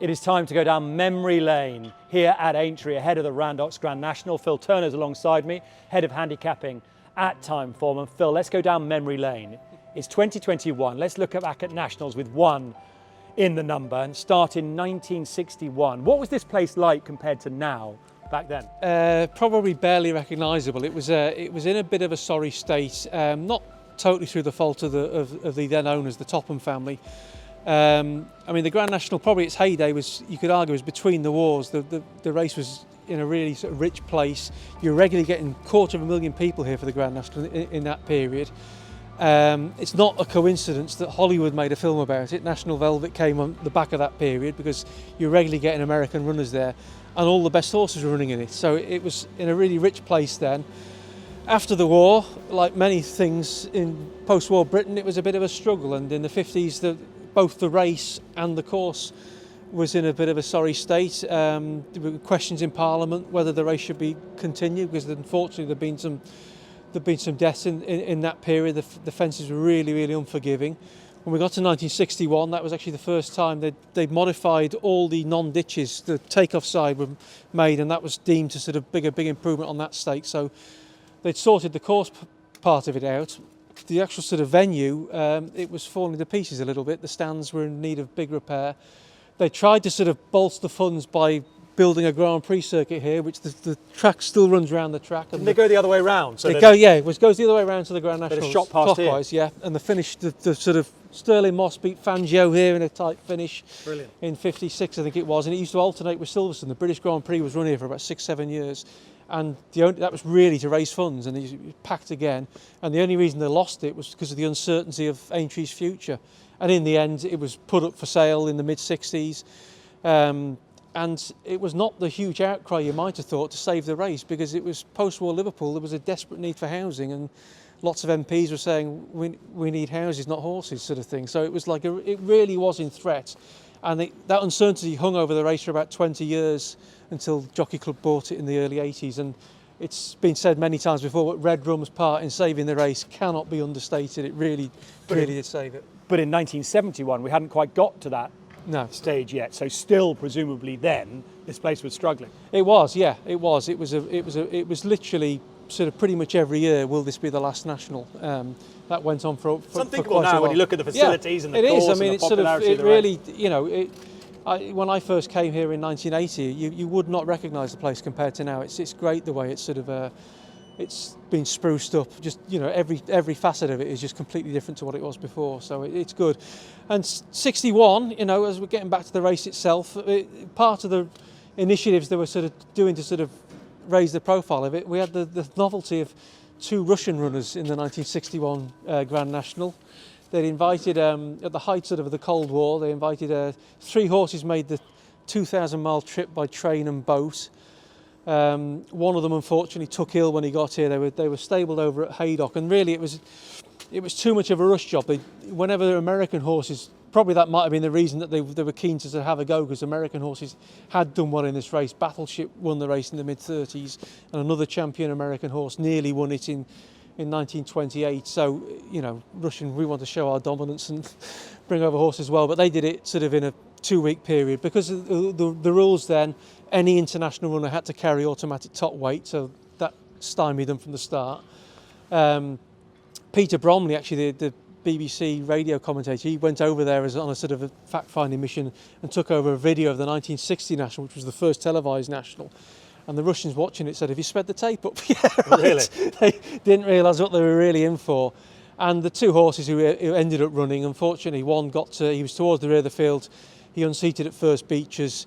It is time to go down memory lane here at Aintree, ahead of the Randox Grand National. Phil Turner's alongside me, head of handicapping at Timeform. And Phil, let's go down memory lane. It's 2021. Let's look back at Nationals with one in the number and start in 1961. What was this place like compared to now back then? Probably barely recognisable. It was in a bit of a sorry state, not totally through the fault of the then owners, the Topham family. I mean, the Grand National, probably its heyday was, you could argue, was between the wars. The race was in a really sort of rich place. You're regularly getting 250,000 people here for the Grand National in that period. It's not a coincidence that Hollywood made a film about it. National Velvet came on the back of that period because you're regularly getting American runners there, and all the best horses were running in it. So it was in a really rich place then. After the war, like many things in post-war Britain, it was a bit of a struggle, and in the 50s, both the race and the course was in a bit of a sorry state. There were questions in Parliament whether the race should be continued, because unfortunately there'd been some deaths in that period. The fences were really, really unforgiving. When we got to 1961, that was actually the first time they'd modified all the non-ditches. The takeoff side were made, and that was deemed to sort of big improvement on that stake. So they'd sorted the course part of it out. The actual sort of venue, it was falling to pieces a little bit. The stands were in need of big repair. They tried to sort of bolster funds by building a Grand Prix circuit here, which the track still runs around the track. And they go the other way round? So it goes the other way around to the Grand National. Shot past clockwise, here. yeah. And the finish, the sort of Sterling Moss beat Fangio here in a tight finish. Brilliant. In 56, I think it was. And it used to alternate with Silverstone. The British Grand Prix was run here for about 6-7 years. And that was really to raise funds, and it was packed again. And the only reason they lost it was because of the uncertainty of Aintree's future. And in the end, it was put up for sale in the mid-60s. And it was not the huge outcry you might have thought to save the race, because it was post-war Liverpool. There was a desperate need for housing, and lots of MPs were saying, we need houses, not horses, sort of thing. So it was like, it really was in threat. And that uncertainty hung over the race for about 20 years until Jockey Club bought it in the early 80s. And it's been said many times before, but Red Rum's part in saving the race cannot be understated. It really did save it. But in 1971, we hadn't quite got to that stage yet. So still, presumably then, this place was struggling. It was, yeah, it was. It was literally sort of pretty much every year, will this be the last national? That went on for Something quite now a while. when you look at the facilities and the course and the popularity of the race. When I first came here in 1980, you would not recognise the place compared to now. It's great the way it's sort of it's been spruced up. Just every facet of it is just completely different to what it was before. So it's good. And 61, as we're getting back to the race itself, part of the initiatives they were sort of doing to sort of raise the profile of it, we had the novelty of 2 Russian runners in the 1961 Grand National. They'd invited, at the height sort of the Cold War, they invited 3 horses made the 2,000-mile trip by train and boat. One of them unfortunately took ill when he got here. They were stabled over at Haydock, and really it was too much of a rush job. Whenever the American horses, probably that might have been the reason that they were keen to sort of have a go, because American horses had done well in this race. Battleship won the race in the mid-30s, and another champion American horse nearly won it in 1928. So, we want to show our dominance and bring over horses as well. But they did it sort of in a 2-week period. Because of the rules then, any international runner had to carry automatic top weight, so that stymied them from the start. Peter Bromley, actually the BBC radio commentator, he went over there on a sort of a fact-finding mission and took over a video of the 1960 National, which was the first televised National. And the Russians watching it said, "Have you sped the tape up?" Yeah, right. Really? They didn't realise what they were really in for. And the 2 horses who ended up running, unfortunately, one he was towards the rear of the field, he unseated at first Beeches.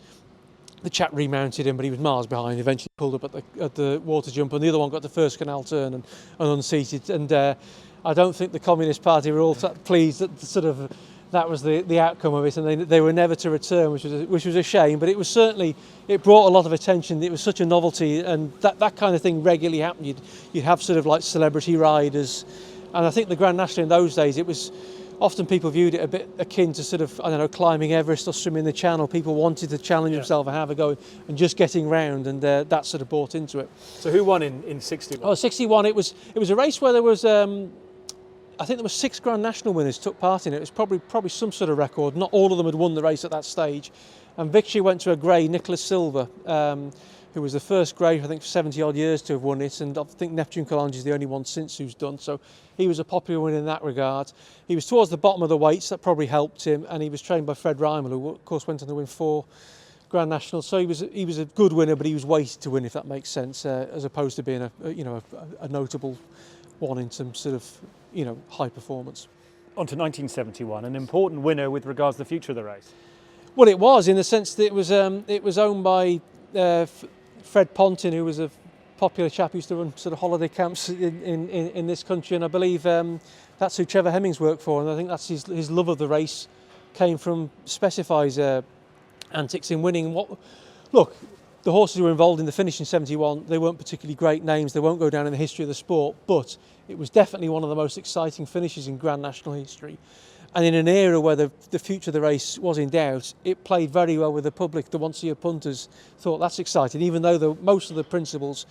The chap remounted him, but he was miles behind, eventually pulled up at the water jump, and the other one got the first canal turn and unseated. And I don't think the Communist Party were all pleased that that was the outcome of it, and they were never to return, which was a shame. But it was certainly, it brought a lot of attention. It was such a novelty, and that kind of thing regularly happened. You'd have sort of like celebrity riders, and I think the Grand National in those days, it was often people viewed it a bit akin to sort of, I don't know, climbing Everest or swimming the Channel. People wanted to challenge themselves and have a go, and just getting round, and that sort of bought into it. So who won in 61? Oh, 61, it was a race where there was I think there were 6 Grand National winners took part in it. It was probably some sort of record. Not all of them had won the race at that stage. And victory went to a grey, Nicholas Silver, who was the first grey, I think, for 70 odd years to have won it. And I think Neptune Kalanji is the only one since who's done. So he was a popular winner in that regard. He was towards the bottom of the weights, that probably helped him. And he was trained by Fred Reimer, who of course went on to win 4 Grand Nationals. So he was a good winner, but he was weighted to win, if that makes sense, as opposed to being a notable one in some sort of high performance. On to 1971, an important winner with regards to the future of the race. Well, it was, in the sense that it was owned by Fred Pontin, who was a popular chap who used to run sort of holiday camps in this country, and I believe that's who Trevor Hemmings worked for, and I think that's his love of the race came from Specify's antics in winning. Look, the horses who were involved in the finish in 71, they weren't particularly great names, they won't go down in the history of the sport, but it was definitely one of the most exciting finishes in Grand National history. And in an era where the future of the race was in doubt, it played very well with the public. The once-a-year punters thought that's exciting, even though most of the principals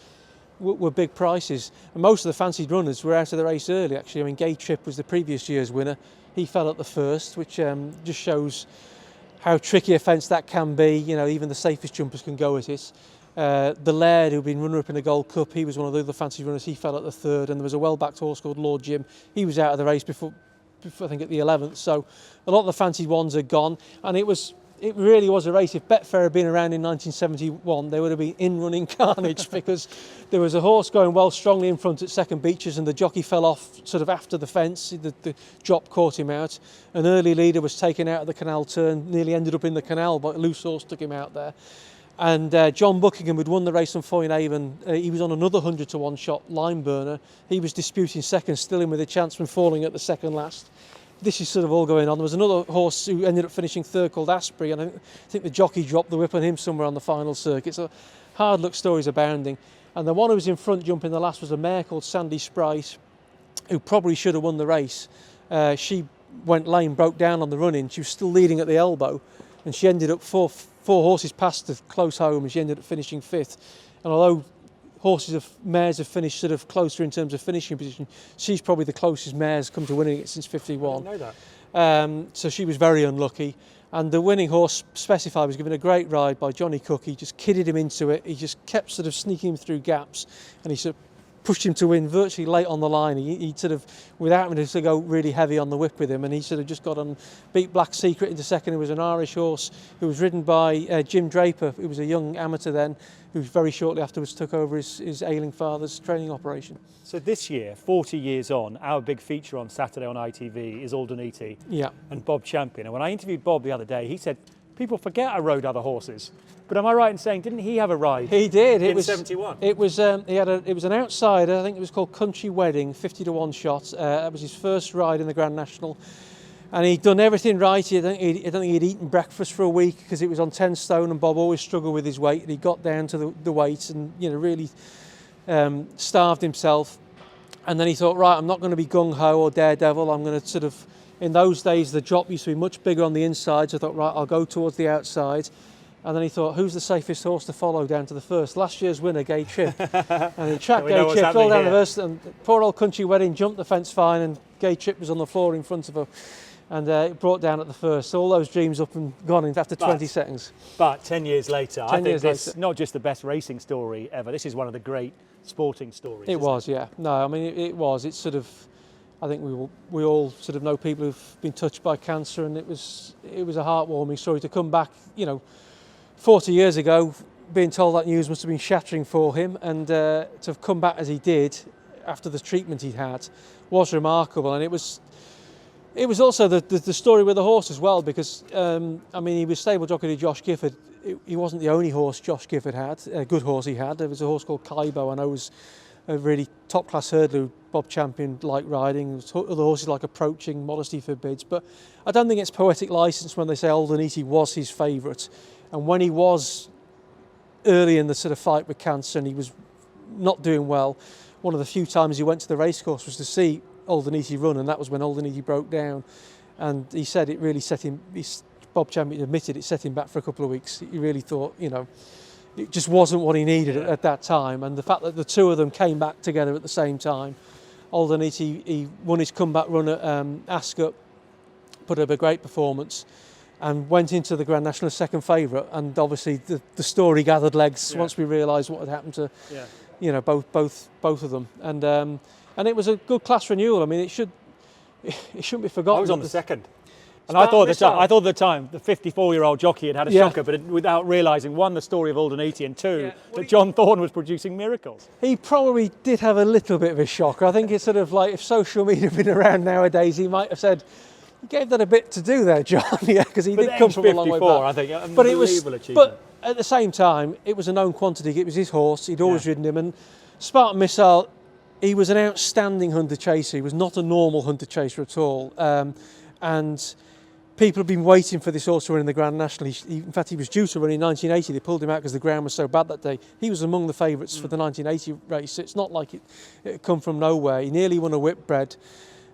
were big prices. And most of the fancied runners were out of the race early, actually. I mean, Gay Tripp was the previous year's winner. He fell at the first, which just shows how tricky a fence that can be. Even the safest jumpers can go at it. The Laird, who'd been runner-up in the Gold Cup, he was one of the other fancy runners. He fell at the third, and there was a well-backed horse called Lord Jim. He was out of the race before I think at the 11th. So a lot of the fancied ones are gone, and it really was a race. If Betfair had been around in 1971, they would have been in-running carnage because there was a horse going well strongly in front at second beaches, and the jockey fell off sort of after the fence. The drop caught him out. An early leader was taken out of the canal turn, nearly ended up in the canal, but a loose horse took him out there. And John Buckingham had won the race on Foyne-Avon. He was on another 100 to 1 shot, Lime Burner. He was disputing second, still in with a chance from falling at the second last. This is sort of all going on. There was another horse who ended up finishing third called Asprey, and I think the jockey dropped the whip on him somewhere on the final circuit. So hard luck stories abounding. And the one who was in front jumping the last was a mare called Sandy Sprite, who probably should have won the race. She went lame, broke down on the run-in. She was still leading at the elbow, and she ended up four horses past the close home, and she ended up finishing 5th. And although mares have finished sort of closer in terms of finishing position, she's probably the closest mare's come to winning it since 51. I didn't know that. So she was very unlucky. And the winning horse, Specify, was given a great ride by Johnny Cook. He just kidded him into it. He just kept sort of sneaking him through gaps, and he sort of pushed him to win virtually late on the line. He sort of, without having to go really heavy on the whip with him, and he sort of just got on, beat Black Secret into second. It was an Irish horse who was ridden by Jim Draper, who was a young amateur then, who very shortly afterwards took over his ailing father's training operation. So this year, 40 years on, our big feature on Saturday on ITV is Aldeniti and Bob Champion. And when I interviewed Bob the other day, he said, people forget I rode other horses. But am I right in saying, didn't he have a ride? He did. In 71. It was an outsider. I think it was called Country Wedding, 50 to 1 shot. That was his first ride in the Grand National, and he'd done everything right. I don't think he'd eaten breakfast for a week because it was on 10 stone, and Bob always struggled with his weight. And he got down to the weight and really starved himself. And then he thought, right, I'm not going to be gung ho or daredevil. I'm going to sort of. In those days, the drop used to be much bigger on the inside. So I thought, right, I'll go towards the outside. And then he thought, who's the safest horse to follow down to the first? Last year's winner, Gay Tripp. And he tracked Gay Tripp all down the first, and poor old Country Wedding jumped the fence fine, and Gay Tripp was on the floor in front of her, and it brought down at the first. So all those dreams up and gone after 20 seconds. But 10 years later, I think it's not just the best racing story ever. This is one of the great sporting stories. It was, yeah. No, I mean, it was. It's sort of, I think we all sort of know people who've been touched by cancer, and it was a heartwarming story to come back, 40 years ago, being told that news must have been shattering for him, and to have come back as he did after the treatment he'd had was remarkable. And it was also the story with the horse as well, because he was stable jockey to Josh Gifford. He wasn't the only horse Josh Gifford had, a good horse he had. There was a horse called Kaibo, I know was a really top class hurdler who Bob Champion liked riding. Other horses like Approaching, Modesty Forbids, but I don't think it's poetic license when they say Aldeniti was his favourite. And when he was early in the sort of fight with cancer and he was not doing well, one of the few times he went to the racecourse was to see Aldeniti run, and that was when Aldeniti broke down. And he said it really set him, Bob Champion admitted it set him back for a couple of weeks. He really thought, it just wasn't what he needed at that time. And the fact that the two of them came back together at the same time, Alderney, he won his comeback run at Ascot, put up a great performance, and went into the Grand National as second favourite. And obviously the story gathered legs once we realised what had happened to both of them. And it was a good class renewal. I mean, it shouldn't be forgotten. I was on the second. And I thought at the time the 54-year-old jockey had a shocker, but without realising, one, the story of Alderney, and two, that John Thorne was producing miracles. He probably did have a little bit of a shocker. I think it's sort of like, if social media had been around nowadays, he might have said, "You gave that a bit to do there, John," because he did come from a long way back. I think, unbelievable achievement. But at the same time, it was a known quantity. It was his horse. He'd always ridden him, and Spartan Missile, he was an outstanding hunter chaser. He was not a normal hunter chaser at all, and people have been waiting for this horse to run in the Grand National. In fact, he was due to run in 1980. They pulled him out because the ground was so bad that day. He was among the favourites for the 1980 race. It's not like it had come from nowhere. He nearly won a Whitbread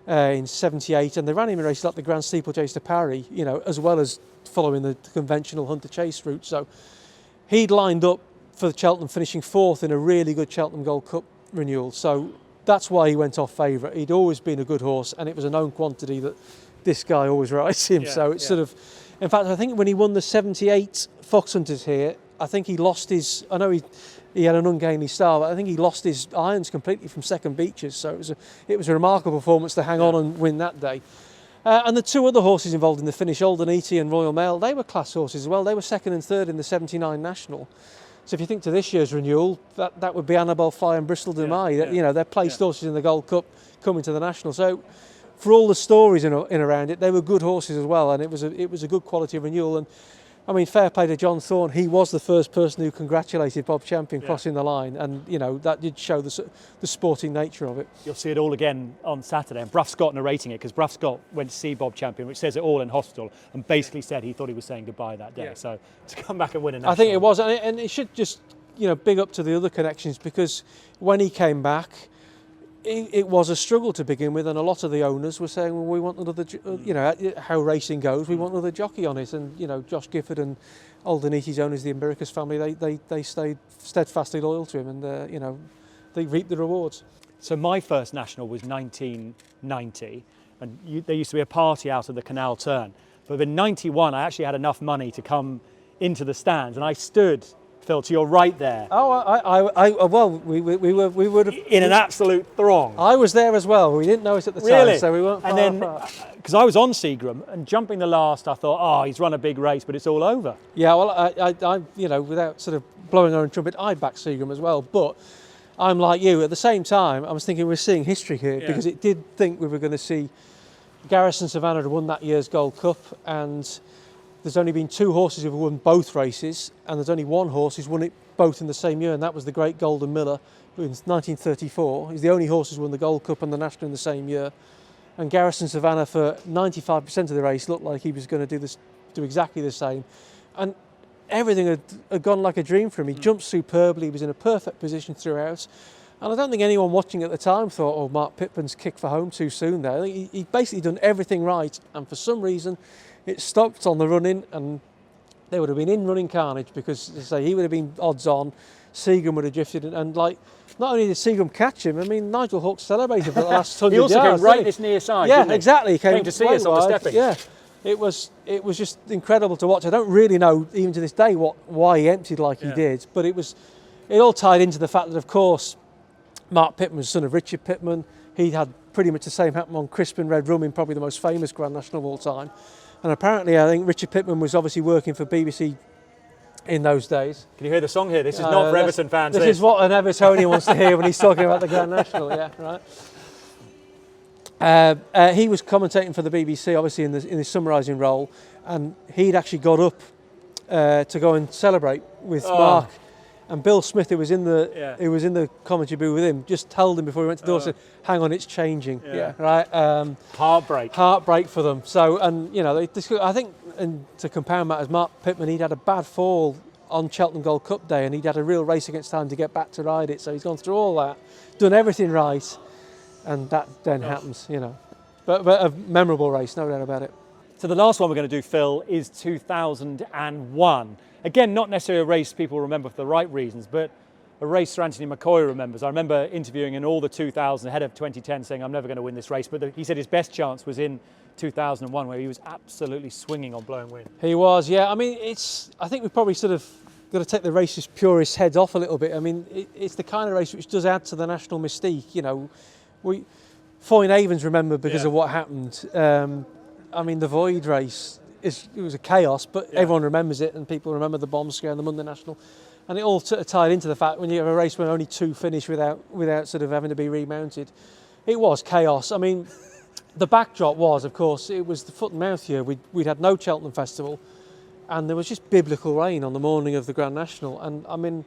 in 78, and they ran him in races like the Grand Steeplechase to Parry, as well as following the conventional hunter chase route. So he'd lined up for the Cheltenham, finishing fourth in a really good Cheltenham Gold Cup renewal. So that's why he went off favourite. He'd always been a good horse, and it was a known quantity that this guy always rides him. So it's sort of, in fact, I think when he won the 78 Fox Hunters here, I think he lost his, I know he had an ungainly style, but I think he lost his irons completely from second beaches. So it was a remarkable performance to hang on and win that day. And the two other horses involved in the finish, Alderney and Royal Mail, they were class horses as well. They were second and third in the 79 National. So if you think to this year's renewal, that would be Annabelle Fly and Bristol de Mai. They're placed horses in the Gold Cup coming to the National. So for all the stories in around it, they were good horses as well, and it was a good quality renewal. And I mean, fair play to John Thorne. He was the first person who congratulated Bob Champion crossing the line, and that did show the sporting nature of it. You'll see it all again on Saturday, and Bruff Scott narrating it, because Bruff Scott went to see Bob Champion, which says it all in hospital, and basically said he thought he was saying goodbye that day. So to come back and win a national, I think it was, and it should just big up to the other connections, because when he came back, it was a struggle to begin with, and a lot of the owners were saying, well, we want another, how racing goes, we want another jockey on it. And Josh Gifford and Alderney's owners, the Imbiricus family, they stayed steadfastly loyal to him, and they reaped the rewards. So my first national was 1990, and there used to be a party out of the Canal Turn. But in 91, I actually had enough money to come into the stands, and I stood, Phil, to your right there. Oh, well, we would have in an absolute throng. I was there as well. We didn't know it at the time, so we weren't far apart. And then, because I was on Seagram and jumping the last, I thought, he's run a big race, but it's all over. Yeah, well, I without sort of blowing our own trumpet, I backed Seagram as well. But I'm like you. At the same time, I was thinking we're seeing history here, because it did think we were going to see Garrison Savannah had won that year's Gold Cup, and there's only been two horses who've won both races, and there's only one horse who's won it both in the same year, and that was the great Golden Miller, who in 1934 he's the only horse who's won the Gold Cup and the National in the same year. And Garrison Savannah, for 95% of the race, looked like he was going to do exactly the same, and everything had gone like a dream for him. He jumped superbly, he was in a perfect position throughout, and I don't think anyone watching at the time thought, Mark Pitman's kicked for home too soon there. He'd basically done everything right, and for some reason it stopped on the run-in, and they would have been in running carnage, because, as I say, he would have been odds on, Seagram would have drifted, and not only did Seagram catch him, I mean, Nigel Hawke celebrated for the last 100 yards. He also came right in his near side, yeah, didn't he? Exactly. He came to see us on the stepping. Yeah, it was just incredible to watch. I don't really know, even to this day, why he emptied like he did, but it all tied into the fact that, of course, Mark Pitman was son of Richard Pitman. He had pretty much the same happen on Crispin Red Rum, in probably the most famous Grand National of all time. And apparently, I think Richard Pitman was obviously working for BBC in those days. Can you hear the song here? This is not for Everton fans. This is what an Evertonian wants to hear when he's talking about the Grand National, right? He was commentating for the BBC, obviously in his summarising role, and he'd actually got up to go and celebrate with Mark. And Bill Smith, who was in the commentary booth with him, just told him before he went to the door, said, "Hang on, it's changing." Right. Heartbreak for them. So, and I think, and to compound matters, Mark Pitman, he'd had a bad fall on Cheltenham Gold Cup day, and he'd had a real race against time to get back to ride it. So he's gone through all that, done everything right, and that then happens. But a memorable race, no doubt about it. So the last one we're going to do, Phil, is 2001. Again, not necessarily a race people remember for the right reasons, but a race Sir Anthony McCoy remembers. I remember interviewing in all the 2000 ahead of 2010 saying I'm never going to win this race, but he said his best chance was in 2001 where he was absolutely swinging on blowing wind. He was, yeah. I mean, I think we probably sort of got to take the race's purist heads off a little bit. I mean, it's the kind of race which does add to the national mystique. You know, Foyne-Avon's remembered because of what happened. I mean, the Void race, it was a chaos, but everyone remembers it, and people remember the bomb scare and the Monday National. And it all sort of tied into the fact when you have a race where only 2 finish without sort of having to be remounted, it was chaos. I mean, the backdrop was, of course, it was the foot and mouth year. We'd had no Cheltenham Festival, and there was just biblical rain on the morning of the Grand National. And I mean,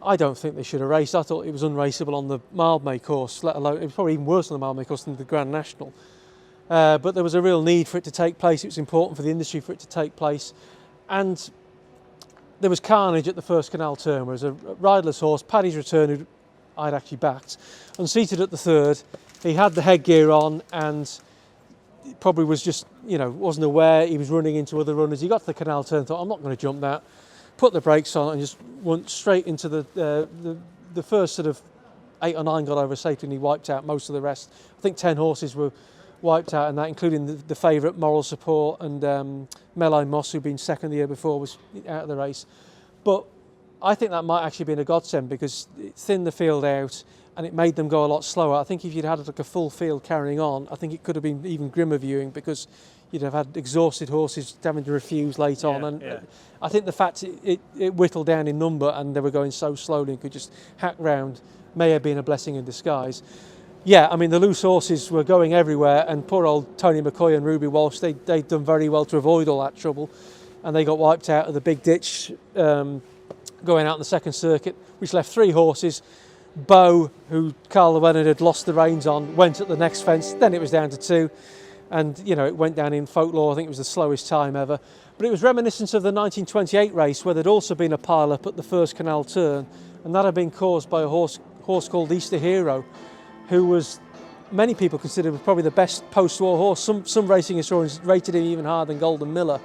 I don't think they should have raced. I thought it was unraceable on the Mildmay course, let alone, it was probably even worse on the Mildmay course than the Grand National. But there was a real need for it to take place. It was important for the industry for it to take place. And there was carnage at the first canal turn. There was a riderless horse, Paddy's Return, who I'd actually backed, unseated at the third. He had the headgear on and probably was just, you know, wasn't aware. He was running into other runners. He got to the canal turn, thought, I'm not going to jump that. Put the brakes on and just went straight into the first sort of 8 or 9 got over safely, and he wiped out most of the rest. I think 10 horses were wiped out in that, including the favourite Moral Support, and Melai Moss, who'd been second the year before, was out of the race. But I think that might actually have been a godsend because it thinned the field out and it made them go a lot slower. I think if you'd had like a full field carrying on, I think it could have been even grimmer viewing because you'd have had exhausted horses having to refuse late on. And I think the fact it whittled down in number and they were going so slowly and could just hack round may have been a blessing in disguise. Yeah, I mean, the loose horses were going everywhere, and poor old Tony McCoy and Ruby Walsh, they'd done very well to avoid all that trouble, and they got wiped out of the big ditch going out on the second circuit, which left 3 horses. Beau, who Carl Llewellyn had lost the reins on, went at the next fence, then it was down to 2, and, you know, it went down in folklore. I think it was the slowest time ever. But it was reminiscent of the 1928 race, where there'd also been a pile-up at the first canal turn, and that had been caused by a horse called Easter Hero, who was, many people considered probably the best post-war horse. Some racing historians rated him even higher than Golden Miller.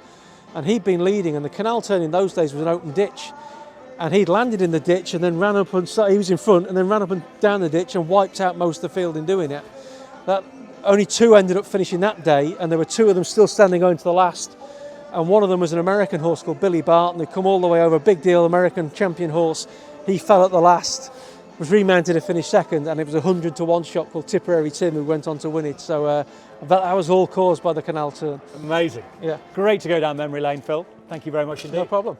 And he'd been leading, and the canal turn in those days was an open ditch. And he'd landed in the ditch and then ran up and he was in front and then ran up and down the ditch and wiped out most of the field in doing it. That only 2 ended up finishing that day, and there were 2 of them still standing going to the last. And one of them was an American horse called Billy Barton, who'd come all the way over, a big deal American champion horse. He fell at the last, was remounted and finished second, and it was a 100-to-1 shot called Tipperary Tim who went on to win it. So that was all caused by the canal turn. Amazing. Yeah. Great to go down memory lane, Phil. Thank you very much indeed. No problem.